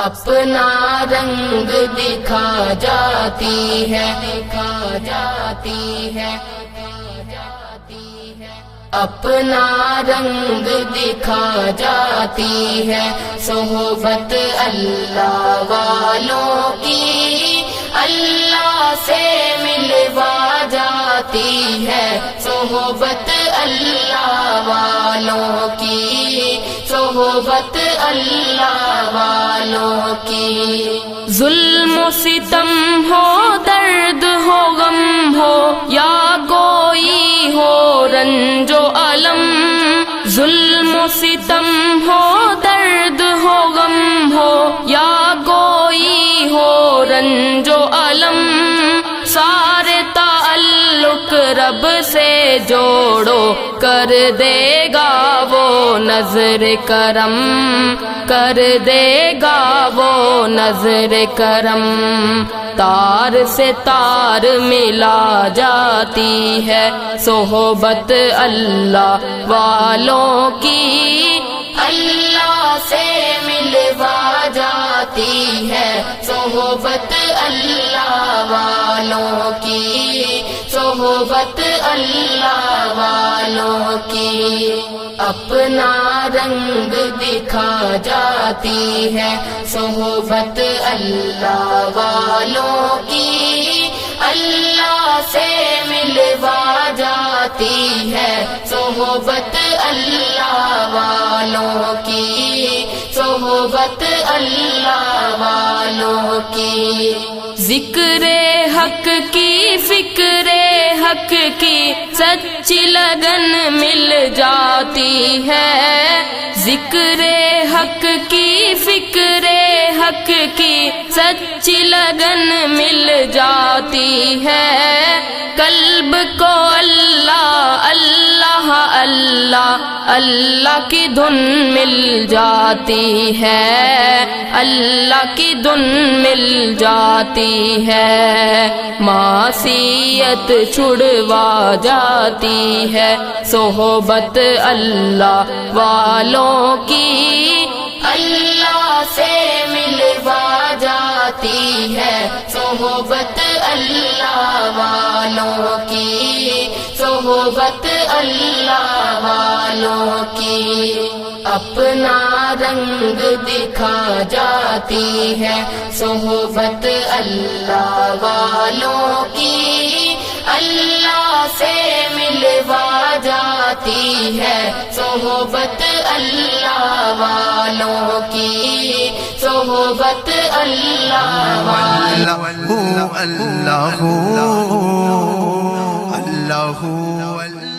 اپنا رنگ دکھا جاتی ہے، دکھا جاتی ہے، اپنا رنگ دکھا جاتی ہے، صحبت اللہ والوں کی اللہ سے ملوا جاتی ہے، صحبت اللہ والوں کی، صحبت اللہ والوں کی۔ ظلم و ستم ہو، درد ہو، غم ہو، یا کوئی ہو رنج و الم، ظلم و ستم ہو، درد ہو، غم ہو، یا کوئی ہو رنج و الم، سارے تعلق رب سے جوڑو، کر دے گا وہ نظر کرم، کر دے گا وہ نظر کرم۔ تار سے تار ملا جاتی ہے، صحبت اللہ والوں کی اللہ سے ملوا جاتی ہے، صحبت اللہ والوں کی، صحبت اللہ والوں کی۔ اپنا رنگ دکھا جاتی ہے، صحبت اللہ والوں کی اللہ سے ملوا جاتی ہے، صحبت اللہ والوں کی، صحبت اللہ والوں کی۔ ذکر حق کی، فکر حق کی سچی لگن مل جاتی ہے، ذکر حق کی، فکر حق کی سچی لگن مل جاتی ہے، قلب کو اللہ اللہ اللہ اللہ کی دھن مل جاتی ہے، اللہ کی دھن مل جاتی ہے، معصیت چھڑوا جاتی ہے، صحبت اللہ والوں کی اللہ سے ملوا جاتی ہے، صحبت اللہ والوں کی، صحبت اللہ والوں کی۔ اپنا رنگ دکھا جاتی ہے، صحبت اللہ والوں کی اللہ سے ملوا جاتی ہے، صحبت اللہ والوں کی، صحبت اللہ والوں کی۔ اللہ اللہ اللہ